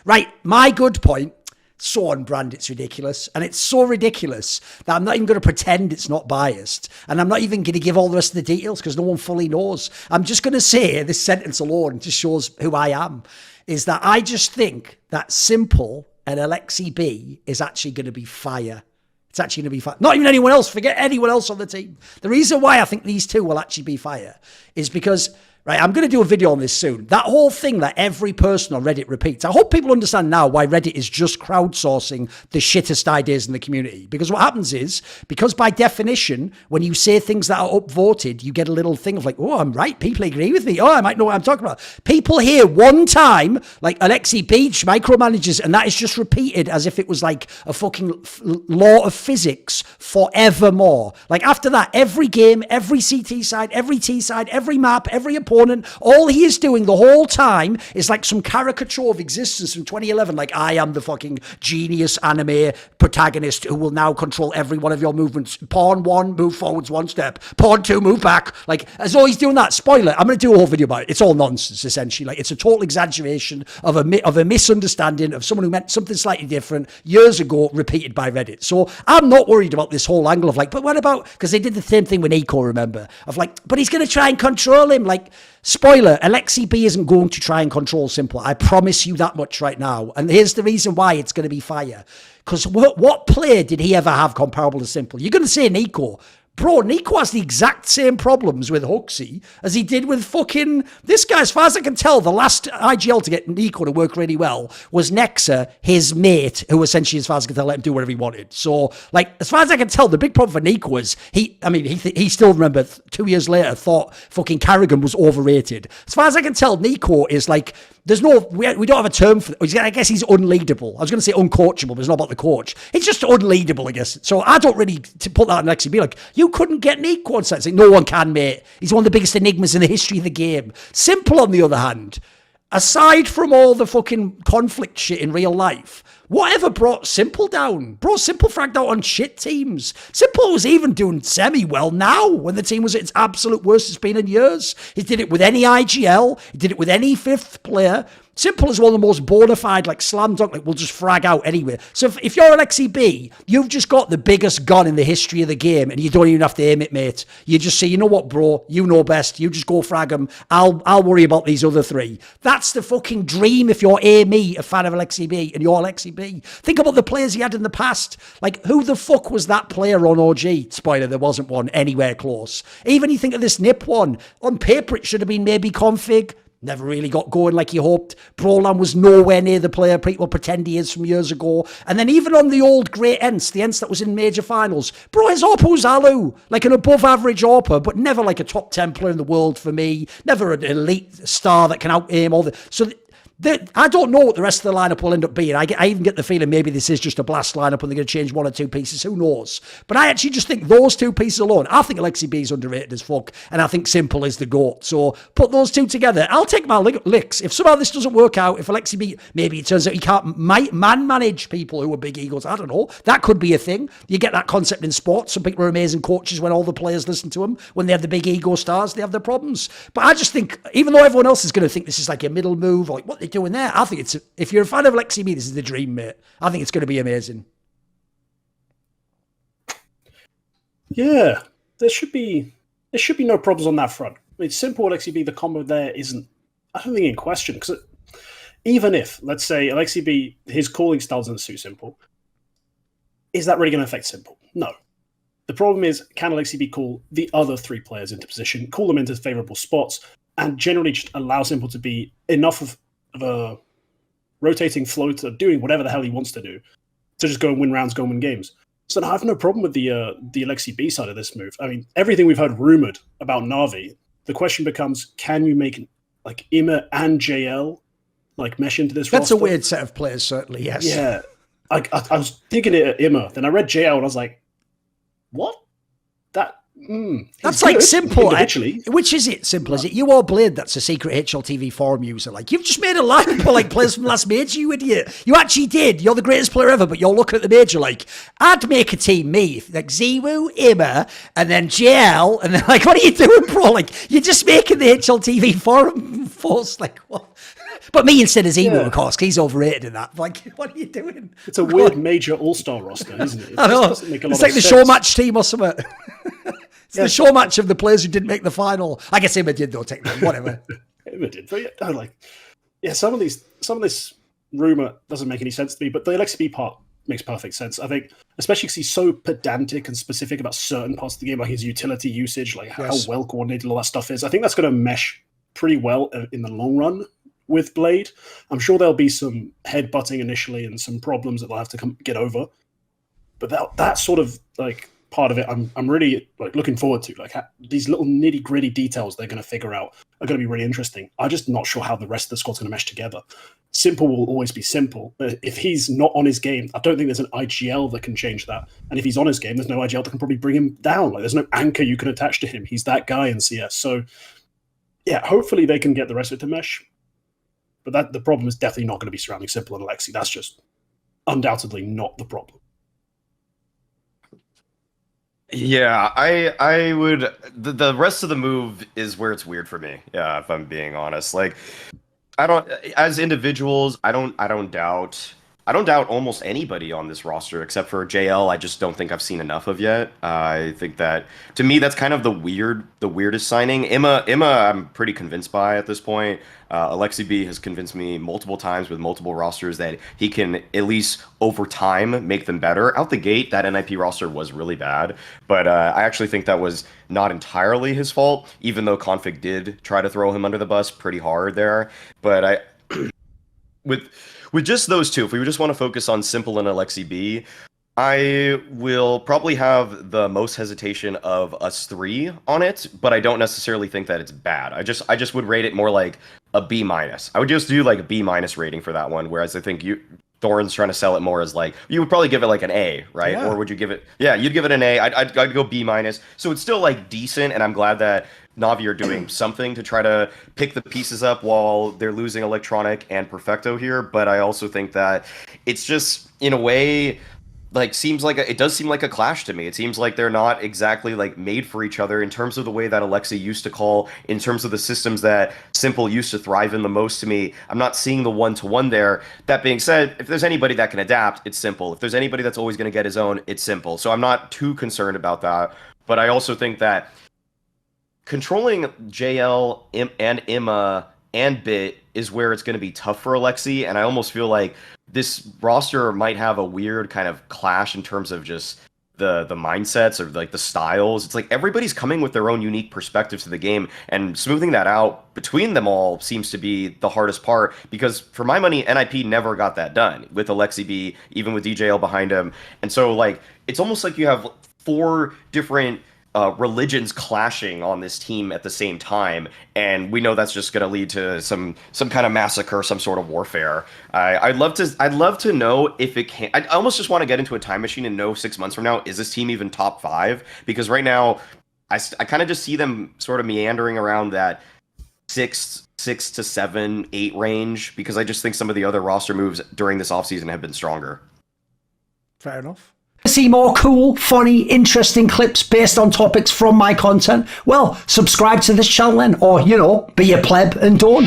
Right, my good point. So on brand, it's ridiculous. And it's so ridiculous that I'm not even going to pretend it's not biased. And I'm not even going to give all the rest of the details because no one fully knows. I'm just going to say this sentence alone just shows who I am, is that I just think that s1mple and Aleksib B is actually going to be fire. It's actually going to be fire. Not even anyone else. Forget anyone else on the team. The reason why I think these two will actually be fire is because... Right, I'm going to do a video on this soon. That whole thing that every person on Reddit repeats. I hope people understand now why Reddit is just crowdsourcing the shittest ideas in the community. Because what happens is, because by definition, when you say things that are upvoted, you get a little thing of like, oh, I'm right, people agree with me. Oh, I might know what I'm talking about. People hear one time, like Aleksib Beach micromanages, and that is just repeated as if it was like a fucking law of physics forevermore. Like after that, every game, every CT side, every T side, every map, every opponent, all he is doing the whole time is like some caricature of existence from 2011, like I am the fucking genius anime protagonist who will now control every one of your movements. Pawn 1, move forwards 1 step. Pawn 2, move back. Like, as all he's doing that, spoiler, I'm going to do a whole video about it. It's all nonsense, essentially. Like, it's a total exaggeration of a misunderstanding of someone who meant something slightly different years ago, repeated by Reddit. So I'm not worried about this whole angle of like, but what about, because they did the same thing with Nico, remember, of like, but he's going to try and control him. Like, spoiler, Aleksib B isn't going to try and control s1mple. I promise you that much right now. And here's the reason why it's going to be fire. Because what player did he ever have comparable to s1mple? You're going to say Nico. Bro, Nico has the exact same problems with Huxley as he did with fucking... This guy, as far as I can tell, the last IGL to get Nico to work really well was Nexa, his mate, who essentially, as far as I can tell, let him do whatever he wanted. So, like, as far as I can tell, the big problem for Nico is he still, remember, 2 years later, thought fucking Carrigan was overrated. As far as I can tell, Nico is like... There's no, we don't have a term for it. I guess he's unleadable. I was going to say uncoachable, but it's not about the coach. He's just unleadable, I guess. So I don't really put that on Aleksib. Be like, you couldn't get Nico on set. Like, no one can, mate. He's one of the biggest enigmas in the history of the game. s1mple, on the other hand, aside from all the fucking conflict shit in real life, whatever brought s1mple down? Bro, s1mple fragged out on shit teams. s1mple was even doing semi-well now when the team was at its absolute worst it's been in years. He did it with any IGL. He did it with any fifth player. s1mple is one of the most bona fide, like slam dunk, like we'll just frag out anyway. So if you're Aleksib B, you've just got the biggest gun in the history of the game and you don't even have to aim it, mate. You just say, you know what, bro, you know best. You just go frag him. I'll worry about these other three. That's the fucking dream if you're me, a fan of Aleksib B, and you're Aleksib B. Think about the players he had in the past. Like, who the fuck was that player on OG? Spoiler, there wasn't one anywhere close. Even you think of this Nip one, on paper it should have been maybe Config. Never really got going like he hoped. Prolan was nowhere near the player people pretend he is from years ago. And then even on the old great Ents, the Ents that was in major finals, bro, his AWP was Alu. Like an above average AWPer, but never like a top 10 player in the world for me. Never an elite star that can out-aim all the... So I don't know what the rest of the lineup will end up being. I even get the feeling maybe this is just a blast lineup and they're going to change one or two pieces. Who knows? But I actually just think those two pieces alone, I think Aleksib B is underrated as fuck, and I think s1mple is the GOAT. So put those two together. I'll take my licks. If somehow this doesn't work out, if Aleksib B, maybe it turns out he can't manage people who are big egos. I don't know. That could be a thing. You get that concept in sports. Some people are amazing coaches when all the players listen to them. When they have the big ego stars, they have their problems. But I just think, even though everyone else is going to think this is like a middle move, or like what they're doing there, I think it's, if you're a fan of Aleksib B, this is the dream, mate. I think it's going to be amazing. Yeah, there should be no problems on that front. I mean, s1mple Aleksib B, the combo there isn't, I don't think, in question. Because even if, let's say, Aleksib B, his calling style doesn't suit s1mple, is that really going to affect s1mple? No. The problem is, can Aleksib B call the other three players into position, call them into favourable spots, and generally just allow s1mple to be enough of a rotating float of doing whatever the hell he wants to do, to just go and win rounds, go and win games. So I have no problem with the Aleksib B side of this move. I mean, everything we've heard rumored about NaVi, the question becomes, can you make like Ima and JL like mesh into this That's roster? a weird set of players, certainly, yes. Yeah. I was thinking it at Ima, then I read JL and I was like, what? That's like s1mple, actually. Which is it? Simple, is it you or Blade? That's a secret HLTV forum user. Like, you've just made a lineup of like players from last major, you idiot. You actually did. You're the greatest player ever, but you're looking at the major like, I'd make a team, me, like Ziwu, Ima, and then JL, and then like, what are you doing, bro? Like, you're just making the HLTV forum post. Like, what? But me instead of Zemo, Yeah. of course, 'cause he's overrated in that. Like, what are you doing? It's a weird major all-star roster, isn't it? It I know. just doesn't make a lot It's like of the sense. show match team or something. It's Yeah. the show match of the players who didn't make the final. I guess Emma did though, technically. Whatever. It did, but some of this rumor doesn't make any sense to me. But the Aleksib B part makes perfect sense. I think, especially because he's so pedantic and specific about certain parts of the game, like his utility usage, like how well coordinated all that stuff is. I think that's going to mesh pretty well in the long run with Blade. I'm sure there'll be some headbutting initially and some problems that they'll have to get over. But that sort of like part of it, I'm really like looking forward to. Like these little nitty gritty details they're going to figure out are going to be really interesting. I'm just not sure how the rest of the squad's going to mesh together. Simple will always be simple, but if he's not on his game, I don't think there's an IGL that can change that. And if he's on his game, there's no IGL that can probably bring him down. Like there's no anchor you can attach to him. He's that guy in CS. So yeah, hopefully they can get the rest of it to mesh. But the problem is definitely not going to be surrounding Simple and Aleksib. That's just undoubtedly not the problem. Yeah, I would. The rest of the move is where it's weird for me. Yeah, if I'm being honest. Like, I don't. As individuals, I don't doubt. I don't doubt almost anybody on this roster except for JL. I just don't think I've seen enough of yet. I think that to me that's kind of the weirdest signing. Emma, I'm pretty convinced by at this point. Aleksib B has convinced me multiple times with multiple rosters that he can at least over time make them better. Out the gate, that NIP roster was really bad, but I actually think that was not entirely his fault, even though Config did try to throw him under the bus pretty hard there. But with just those two, if we just want to focus on Simple and Aleksib B, I will probably have the most hesitation of us three on it, but I don't necessarily think that it's bad. I just would rate it more like a B-. I would just do like a B- rating for that one, whereas I think Thorin's trying to sell it more as like, you would probably give it like an A, right? Yeah. Or would you give it, yeah, you'd give it an A. I'd go B-. So it's still like decent, and I'm glad that NaVi are doing something to try to pick the pieces up while they're losing Electronic and Perfecto here, but I also think that it's just, in a way, like it does seem like a clash to me. It seems like they're not exactly like made for each other in terms of the way that Aleksib used to call, in terms of the systems that Simple used to thrive in the most to me. I'm not seeing the one-to-one there. That being said, if there's anybody that can adapt, it's Simple. If there's anybody that's always going to get his own, it's Simple. So I'm not too concerned about that. But I also think that controlling JL and Emma and Bit is where it's going to be tough for Aleksib, and I almost feel like this roster might have a weird kind of clash in terms of just the mindsets or like the styles. It's like everybody's coming with their own unique perspective to the game, and smoothing that out between them all seems to be the hardest part, because for my money, NIP never got that done with Aleksib B, even with DJL behind him. And so like it's almost like you have four different religions clashing on this team at the same time, and we know that's just going to lead to some kind of massacre, some sort of warfare. I'd love to know if it can. I almost just want to get into a time machine and know 6 months from now, is this team even top 5? Because right now, I kind of just see them sort of meandering around that 6 to 7, 8 range, because I just think some of the other roster moves during this offseason have been stronger. Fair enough. See more cool, funny, interesting clips based on topics from my content? Well, subscribe to this channel then, or, be a pleb and don't.